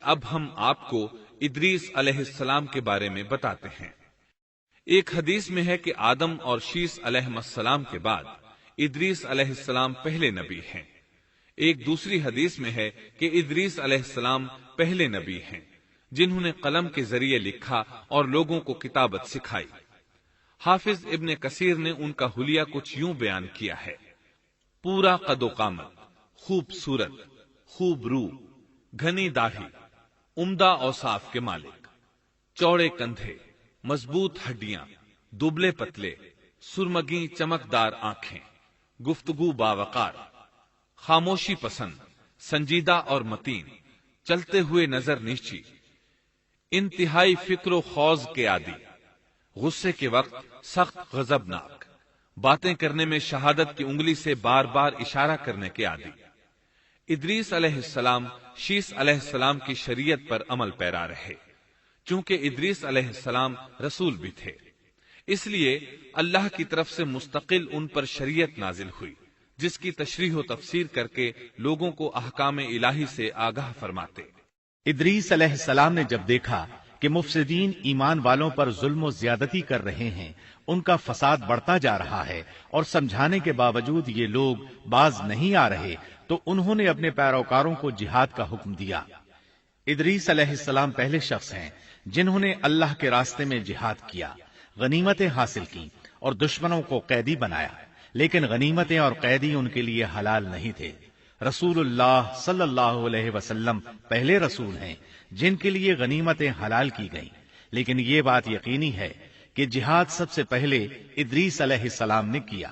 اب ہم آپ کو ادریس علیہ السلام کے بارے میں بتاتے ہیں۔ ایک حدیث میں ہے کہ آدم اور شیس علیہ السلام کے بعد ادریس علیہ السلام پہلے نبی ہیں۔ ایک دوسری حدیث میں ہے کہ ادریس علیہ السلام پہلے نبی ہیں جنہوں نے قلم کے ذریعے لکھا اور لوگوں کو کتابت سکھائی۔ حافظ ابن کثیر نے ان کا حلیہ کچھ یوں بیان کیا ہے: پورا قد و قامت، خوبصورت، خوب رو، گھنی داڑھی، عمدہ اوصاف کے مالک، چوڑے کندھے، مضبوط ہڈیاں، دبلے پتلے، سرمگی چمکدار آنکھیں، گفتگو باوقار، خاموشی پسند، سنجیدہ اور متین، چلتے ہوئے نظر نیچی، انتہائی فکر و خوض کے عادی، غصے کے وقت سخت غضبناک، باتیں کرنے میں شہادت کی انگلی سے بار بار اشارہ کرنے کے عادی۔ ادریس علیہ السلام شیس علیہ السلام کی شریعت پر عمل پیرا رہے، چونکہ ادریس علیہ السلام رسول بھی تھے، اس لیے اللہ کی طرف سے مستقل ان پر شریعت نازل ہوئی جس کی تشریح و تفسیر کر کے لوگوں کو احکام الہی سے آگاہ فرماتے۔ ادریس علیہ السلام نے جب دیکھا کہ مفسدین ایمان والوں پر ظلم و زیادتی کر رہے ہیں، ان کا فساد بڑھتا جا رہا ہے اور سمجھانے کے باوجود یہ لوگ باز نہیں آ رہے، تو انہوں نے اپنے پیروکاروں کو جہاد کا حکم دیا۔ ادریس علیہ السلام پہلے شخص ہیں جنہوں نے اللہ کے راستے میں جہاد کیا، غنیمتیں حاصل کی اور دشمنوں کو قیدی بنایا، لیکن غنیمتیں اور قیدی ان کے لیے حلال نہیں تھے۔ رسول اللہ صلی اللہ علیہ وسلم پہلے رسول ہیں جن کے لیے غنیمتیں حلال کی گئیں، لیکن یہ بات یقینی ہے کہ جہاد سب سے پہلے ادریس علیہ السلام نے کیا۔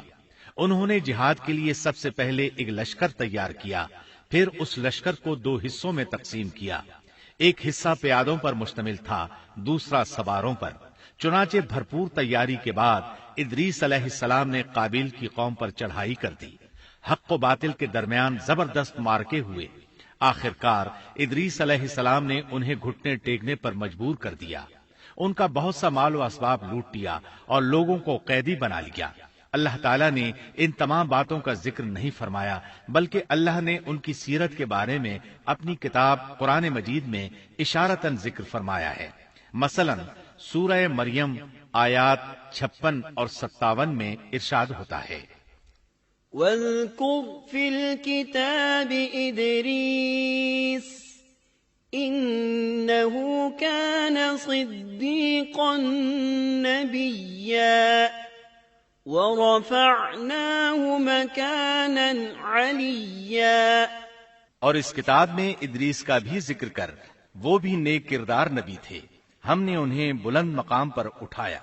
انہوں نے جہاد کے لیے سب سے پہلے ایک لشکر تیار کیا، پھر اس لشکر کو 2 حصوں میں تقسیم کیا۔ ایک حصہ پیادوں پر مشتمل تھا، دوسرا سواروں پر۔ چنانچہ بھرپور تیاری کے بعد ادریس علیہ السلام نے قابیل کی قوم پر چڑھائی کر دی۔ حق و باطل کے درمیان زبردست مارکے ہوئے۔ آخرکار ادریس علیہ السلام نے انہیں گھٹنے ٹیکنے پر مجبور کر دیا۔ ان کا بہت سا مال و اسباب لوٹ لیا اور لوگوں کو قیدی بنا لیا۔ اللہ تعالیٰ نے ان تمام باتوں کا ذکر نہیں فرمایا، بلکہ اللہ نے ان کی سیرت کے بارے میں اپنی کتاب قرآن مجید میں اشارتاً ذکر فرمایا ہے۔ مثلا سورہ مریم آیات 56 اور 57 میں ارشاد ہوتا ہے: وَاذْكُرْ فِي الْكِتَابِ إِدْرِيسَ إِنَّهُ كَانَ صِدِّيقًا نَبِيًّا وَرَفَعْنَاهُ مَكَانًا عَلِيًّا۔ اور اس کتاب میں ادریس کا بھی ذکر کر، وہ بھی نیک کردار نبی تھے، ہم نے انہیں بلند مقام پر اٹھایا۔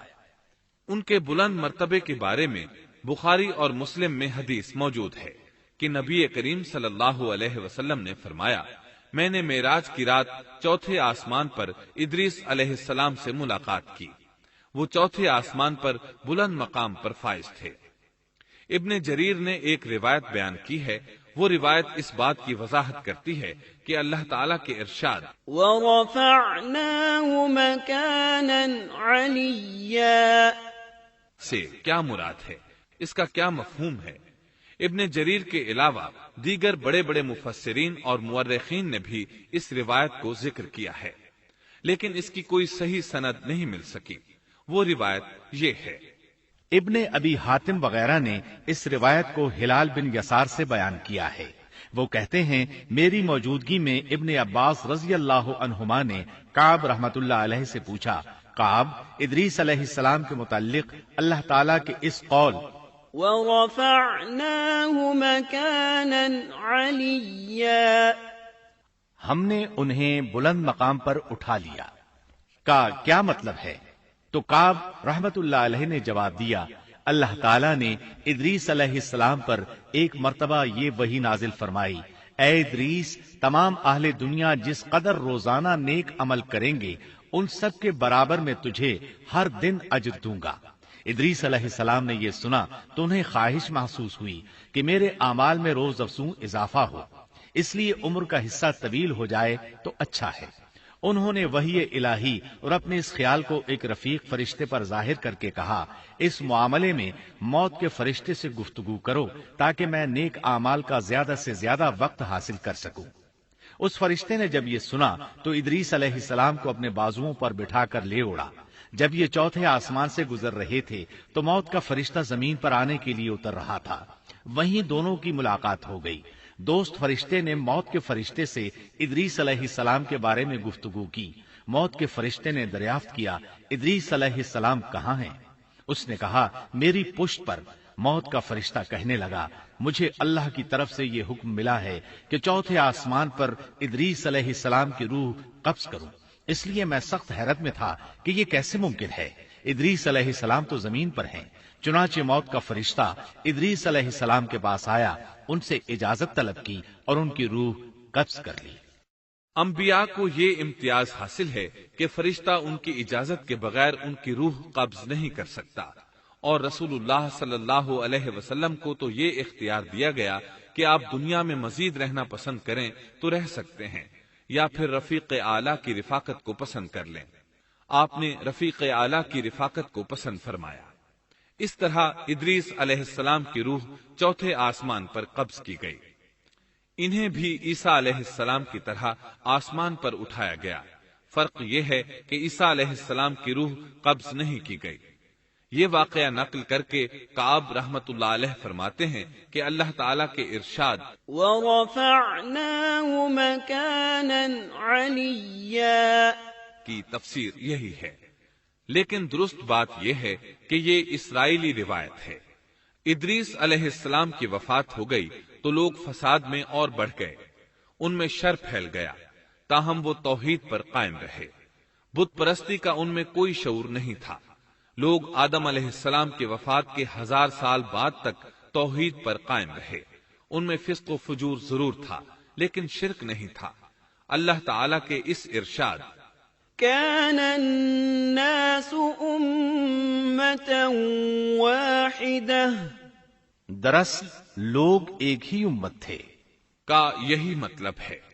ان کے بلند مرتبے کے بارے میں بخاری اور مسلم میں حدیث موجود ہے کہ نبی کریم صلی اللہ علیہ وسلم نے فرمایا، میں نے معراج کی رات 4تھے آسمان پر ادریس علیہ السلام سے ملاقات کی۔ وہ 4تھے آسمان پر بلند مقام پر فائز تھے۔ ابن جریر نے ایک روایت بیان کی ہے، وہ روایت اس بات کی وضاحت کرتی ہے کہ اللہ تعالیٰ کے ارشاد وَرَفَعْنَاهُ مَكَانًا عَلِيًّا سے کیا مراد ہے، اس کا کیا مفہوم ہے؟ ابن جریر کے علاوہ دیگر بڑے بڑے مفسرین اور مورخین نے بھی اس روایت کو ذکر کیا ہے، لیکن اس کی کوئی صحیح سند نہیں مل سکی۔ وہ روایت یہ ہے: ابن ابی حاتم وغیرہ نے اس روایت کو ہلال بن یسار سے بیان کیا ہے۔ وہ کہتے ہیں، میری موجودگی میں ابن عباس رضی اللہ عنہما نے کعب رحمت اللہ علیہ سے پوچھا، کعب، ادریس علیہ السلام کے متعلق اللہ تعالیٰ کے اس قول وَرَفَعْنَاهُ مَكَانًا عَلِيًّا ہم نے انہیں بلند مقام پر اٹھا لیا کا کیا مطلب ہے؟ تو کعب رحمت اللہ علیہ نے جواب دیا، اللہ تعالیٰ نے ادریس علیہ السلام پر ایک مرتبہ یہ وحی نازل فرمائی، اے ادریس، تمام اہل دنیا جس قدر روزانہ نیک عمل کریں گے ان سب کے برابر میں تجھے ہر دن اجر دوں گا۔ ادریس علیہ السلام نے یہ سنا تو انہیں خواہش محسوس ہوئی کہ میرے اعمال میں روز افزوں اضافہ ہو، اس لیے عمر کا حصہ طویل ہو جائے تو اچھا ہے۔ انہوں نے وحی الہی اور اپنے اس خیال کو ایک رفیق فرشتے پر ظاہر کر کے کہا، اس معاملے میں موت کے فرشتے سے گفتگو کرو تاکہ میں نیک اعمال کا زیادہ سے زیادہ وقت حاصل کر سکوں۔ اس فرشتے نے جب یہ سنا تو ادریس علیہ السلام کو اپنے بازوؤں پر بٹھا کر لے اڑا۔ جب یہ چوتھے آسمان سے گزر رہے تھے تو موت کا فرشتہ زمین پر آنے کے لیے اتر رہا تھا۔ وہیں دونوں کی ملاقات ہو گئی۔ دوست فرشتے نے موت کے فرشتے سے ادریس علیہ السلام کے بارے میں گفتگو کی۔ موت کے فرشتے نے دریافت کیا، ادریس علیہ السلام کہاں ہیں؟ اس نے کہا، میری پشت پر۔ موت کا فرشتہ کہنے لگا، مجھے اللہ کی طرف سے یہ حکم ملا ہے کہ چوتھے آسمان پر ادریس علیہ السلام کی روح قبض کروں۔ اس لیے میں سخت حیرت میں تھا کہ یہ کیسے ممکن ہے، ادریس علیہ السلام تو زمین پر ہیں۔ چنانچہ موت کا فرشتہ ادریس علیہ السلام کے پاس آیا، ان سے اجازت طلب کی اور ان کی روح قبض کر لی۔ انبیاء کو یہ امتیاز حاصل ہے کہ فرشتہ ان کی اجازت کے بغیر ان کی روح قبض نہیں کر سکتا، اور رسول اللہ صلی اللہ علیہ وسلم کو تو یہ اختیار دیا گیا کہ آپ دنیا میں مزید رہنا پسند کریں تو رہ سکتے ہیں، یا پھر رفیق اعلیٰ کی رفاقت کو پسند کر لیں۔ آپ نے رفیق اعلیٰ کی رفاقت کو پسند فرمایا۔ اس طرح ادریس علیہ السلام کی روح چوتھے آسمان پر قبض کی گئی۔ انہیں بھی عیسیٰ علیہ السلام کی طرح آسمان پر اٹھایا گیا۔ فرق یہ ہے کہ عیسیٰ علیہ السلام کی روح قبض نہیں کی گئی۔ یہ واقعہ نقل کر کے کعب رحمت اللہ علیہ فرماتے ہیں کہ اللہ تعالیٰ کے ارشاد وَرَفَعْنَاهُ مَكَانًا عَلِيًّا کی تفسیر یہی ہے، لیکن درست بات یہ ہے کہ یہ اسرائیلی روایت ہے۔ ادریس علیہ السلام کی وفات ہو گئی تو لوگ فساد میں اور بڑھ گئے، ان میں شر پھیل گیا، تاہم وہ توحید پر قائم رہے۔ بت پرستی کا ان میں کوئی شعور نہیں تھا۔ لوگ آدم علیہ السلام کی وفات کے 1000 سال بعد تک توحید پر قائم رہے۔ ان میں فسق و فجور ضرور تھا لیکن شرک نہیں تھا۔ اللہ تعالیٰ کے اس ارشاد كان الناس أمة واحدة دراصل لوگ ایک ہی امت تھے کا یہی مطلب ہے۔